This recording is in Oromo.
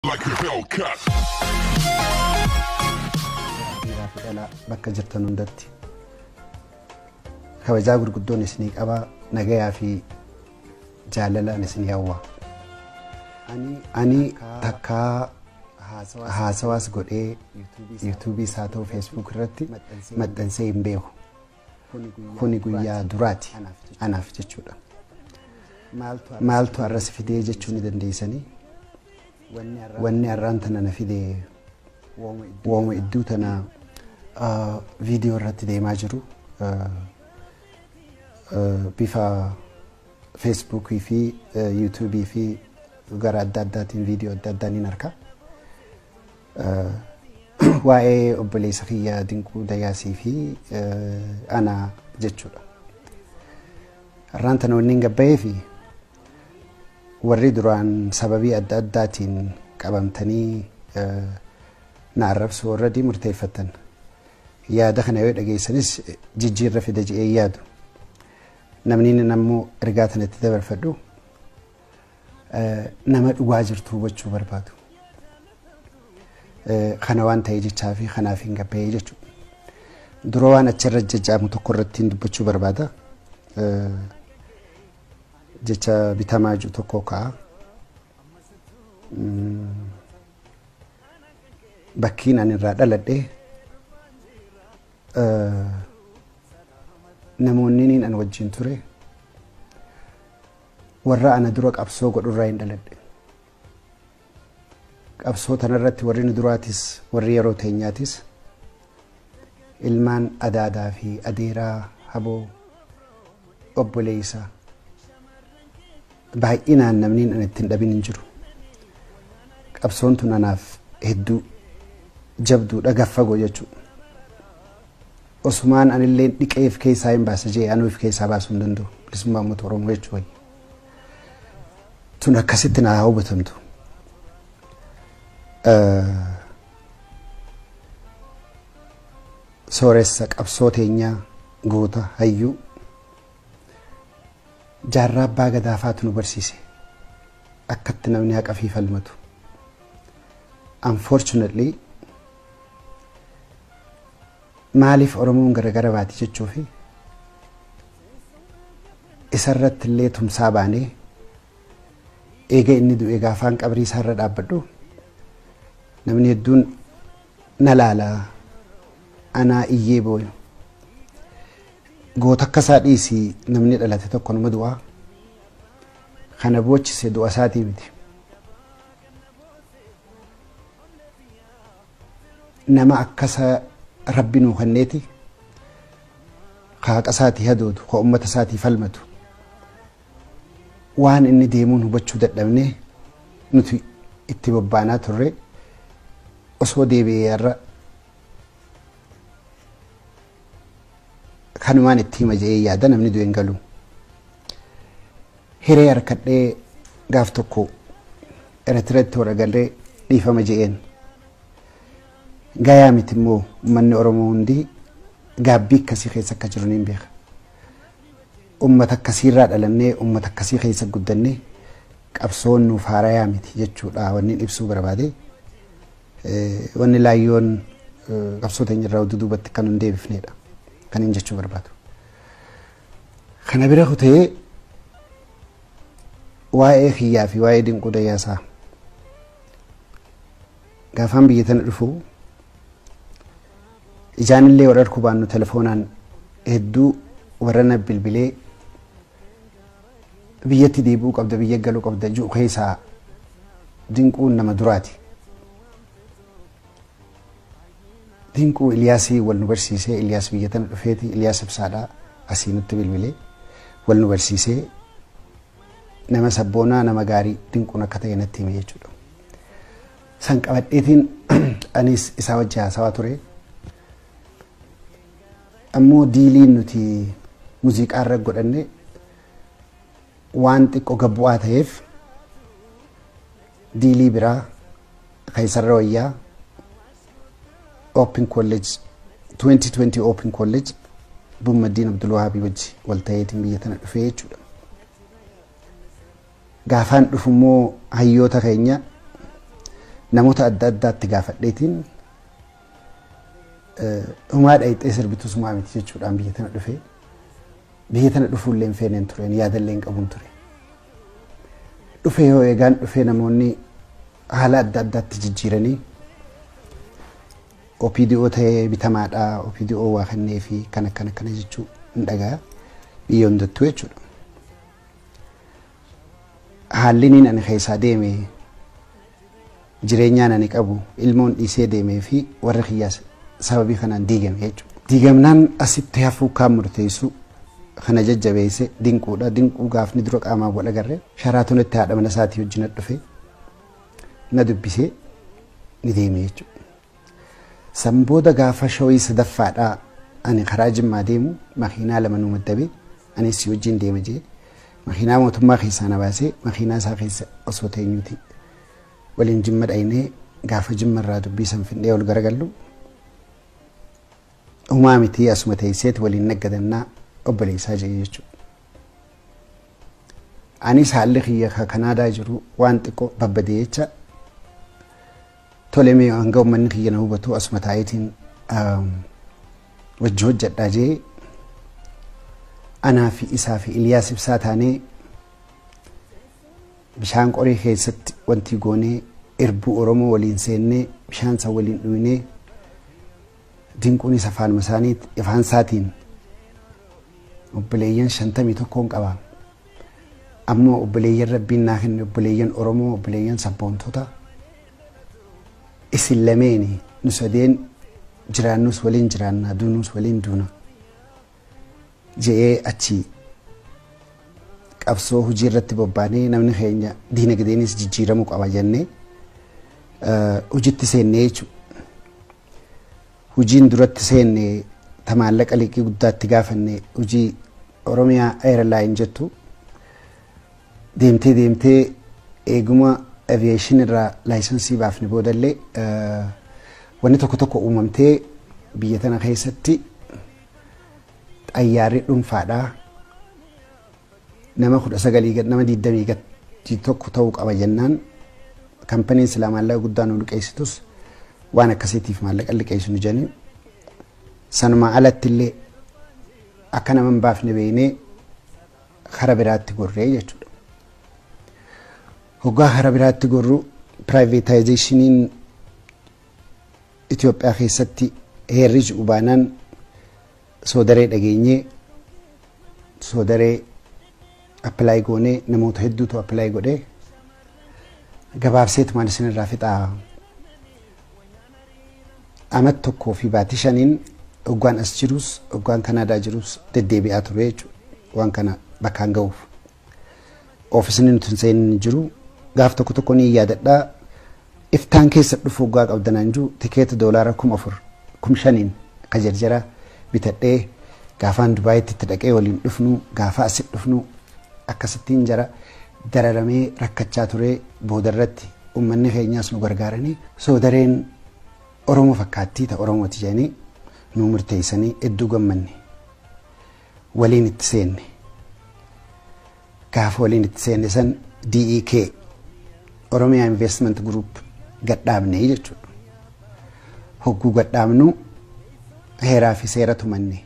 like a bell cut. Bakka jirtan hundatti kabajaa gurguddoon isinii qaba nagayaa fi jaalalaan isinii hawwa. Ani takka haasawaas godhee YouTube isaa ta'u Facebook irratti maxxansee hin beeku. Kuni guyyaa duraati anaaf jechuudha. Maaltu arras fidee jechuu ni dandeessanii? Wanni arraan tana na fidee wooma idduu tana video irratti deemaa jiru bifa Facebook fi YouTube fi gara adda addaatiin video adda addaa ni arka. Waa'ee obboleessa kiyya Dinquu Dayaasii fi ana jechuudha. Arraan tana wanni hin gabbayee fi warri duraan sababii adda addaatiin qabamtanii na arrabsu warradii murteeffatan. Yaada kana yoo dhageessanis jijjiirra fida jedhee yaadu. Namni nammoo ergaa tanatti dabarfadhu nama dhugaa jirtu hubachuu barbaadu. Kana waan ta'ee jechaa fi kanaaf hin gabbayee jechuudha. Dura waan achirra jajjaamu tokko irratti hin dubbachuu barbaada. Jecha bitamaa jiru tokko ka'a. Bakkiin ani irraa dhaladhe namoonni niin an wajjin ture warra ana dura qabsoo godhurraa hin dhaladhe. Qabsoo tanarratti warri nu duraatis warri yeroo teenyaatis ilmaan adaadaa fi adeeraa haboo obboleessa baay'inaan namni an ittiin dhabin hin jiru. Qabsoon tun anaaf hedduu jabduudha gaffagoo jechuudha. Osumaan anillee dhiqeef keessaa hin baasa jee anuuf keessaa baasuu hin danda'u. Bilisummaa uummata Oromoo jechuudha. Tun akkasitti naa hubatamtu. Sooressa qabsoo teenyaa goota hayyuu jaarraa abbaa gadaafaatu nu barsiise akkatti namni haqa fi falmatu. Unfortunately maaliif Oromoon garagara baati jechuu fi isarratti illee tumsaa baanee eega inni du'e gaafaan qabrii isaarra dhaabbadhu namni hedduun na laalaa anaa iyyee booyu. Goota akkasaa dhiisii namni dhalate tokko nama du'aa kana boochise du'a isaatii miti. Nama akkasa rabbi nuu kenneeti haqa isaatii hadoodu ka ummata isaatii falmatu waan inni deemuun hubachuu dadhabnee nuti itti bobbaanaa turre osoo deebi'ee irra kanumaan itti hima jedhee yaada namni du'e hin galu. Hiree harkadhee gaaf tokko Eritreetti waragalee dhiifama jedheen. Gayaa miti immoo uummanni Oromoo hundi gaabbii akkasii keessa akka jiru ni beeka. Uummata akkasiirraa dhalannee uummata akkasii keessa guddannee qabsoon nuuf haarayaa miti jechuudha wanni ibsuu barbaade. Wanni laayyoon qabsoo teenya irraa duubatti kan hin deebifnedha. Kan hin jechuu barbaadu. Kana bira kutee waa'ee kiyyaa fi waa'ee Dinquu Dayaasaa gaafaan biyya tana dhufu ijaanillee warra arkubaannu telefoonaan hedduu warra na bilbilee biyyatti deebi'uu qabda biyya galuu qabda jiru keessaa Dinquun nama duraati. Dinquu Iliyaasii wal nu barsiisee Iliyaas biyya tana dhufeeti Iliyaas ibsaadhaa asii nutti bilbilee wal nu barsiisee nama sabboonaa nama gaarii Dinquun akka ta'e natti hime jechuudha. San qabadheetiin anis isaa wajjin haasawaa ture. Ammoo diiliin nuti muuziqaa irra godhanne waan xiqqoo gabbu'aa ta'eef diilii biraa Kaysarra wayyaa Open College 2020 Open College Bummaddiin Abdulwahaabii wajji wal ta'eetiin biyya tana dhufee jechuudha. Gaafaan dhufummoo hayyoota keenya namoota adda addaatti gaafadheetiin umaa dhayxee sirbitus umaa miti jechuudhaan biyya tana dhufee biyya tana dhufuullee hin feeneen tureen yaadallee hin qabuun ture. Dhufee yoo eegaan dhufee namoonni haala adda addaatti jijjiiranii OPDO ta'ee bitamaadhaa OPDO waa kennee fi kana jechuu hin dhagaa biyya hundattuu jechuudha. Haalli niin ani keessaa deeme jireenyaan ani qabu ilmoon dhiisee deemee fi warra kiyyaas sababii kanaan diigame jechuudha. Diigamnaan asitti hafuu kaan murteessu kana jajjabeesse dinquudha. Dinquu gaafni dura qaamaa wal agarre sharaatonitti haadha mana isaatii wajjin dhufe na dubbisee ni deeme jechuudha. San booda gaafa shawii sadaffaadhaa ani karaa Jimmaa deemu makiinaa lama nu maddabe anis si wajjin deema jee makiinaa mootummaa keessaa na baasee makiinaa isaa keessa osoo teenyuuti waliin Jimma dhaynee gaafa Jimma irraa dubbii san findee ol garagallu umaa miti asuma teesseet waliin naggadannaa obboleessaa jee jechuudha. Anis haalli kiyya Kanaadaa jiru waan xiqqoo babbadee jecha tolemee hanga uummanni kiyya na hubatu asuma taayitiin wajji hojjedhaa jee anaa fi isaa fi Iliyaas ibsaa taanee bishaan qoree keessatti wanti goonee irbuu Oromoo waliin seennee bishaan san waliin dhuunee dinquunis afaan isaaniitti ifaan isaatiin obboleeyyan 51 qaba. Ammoo obboleeyyan Rabbiin naa kenne obboleeyyan Oromoo obboleeyyan sabboontota isin lameeni nu sadeen jiraannus waliin jiraannaa duunuus waliin duuna jee achi qabsoo hojii irratti bobbaanee namni keenya diinagdeenis jijjiiramuu qaba jennee hojiitti seennee jechuudha. Hojiin duratti seennee tamaallaqa liqii guddaatti gaafannee hojii Oromiyaa Airline jettu deemtee eeguma aviation irraa laayisensii baafne boodallee wanni tokko uumamtee biyya tana keessatti xayyaarri dhuunfaadhaa nama 19 nama 20 tokko ta'uu qaba jennaan kampaniin silaa maallaqa guddaa nu liqeessitus waan akkasiitiif maallaqa liqeessu nu jennee sanuma alatti illee akka nama hin baafne beeknee kara biraatti gorree jechuudha. Hoggaa kara biraatti gorru privatizationiin Itoophiyaa keessatti heerri jiru baanaan soodaree dhageenyee soodaree appilaayi goonee namoota hedduutu appilaayi godhee gabaabseet maal isin irraa fixaa amat tokkoo fi baatii shaniin hoggaan as jirus hoggaan Kanaadaa jirus deddeebi'aa ture jechuudha. Waan kana bakkaan ga'uuf oofisni nuti hin seenin jiru gaaf tokko ni yaadadhaa iftaan keessa dhufu hoggaa qabdanaan jiru tikeeta $4,000 5,000 akka jarjara bitadhee gaafaan Dubaayitti itti dhaqee waliin dhufnu gaafa asitti dhufnu akkasittiin jara dararamee rakkachaa ture boodarratti uummanni keenyaas nu gargaaranii soodareen Oromoo fakkaattii ta'a Oromooti jedhanii nu murteessanii hedduu gammanne waliin itti seenne gaafa waliin itti seenne san DEK Oromiyaa Investment Group gadhaabnee jechuudha. Hogguu gadhaabnu heeraa fi seera tumanne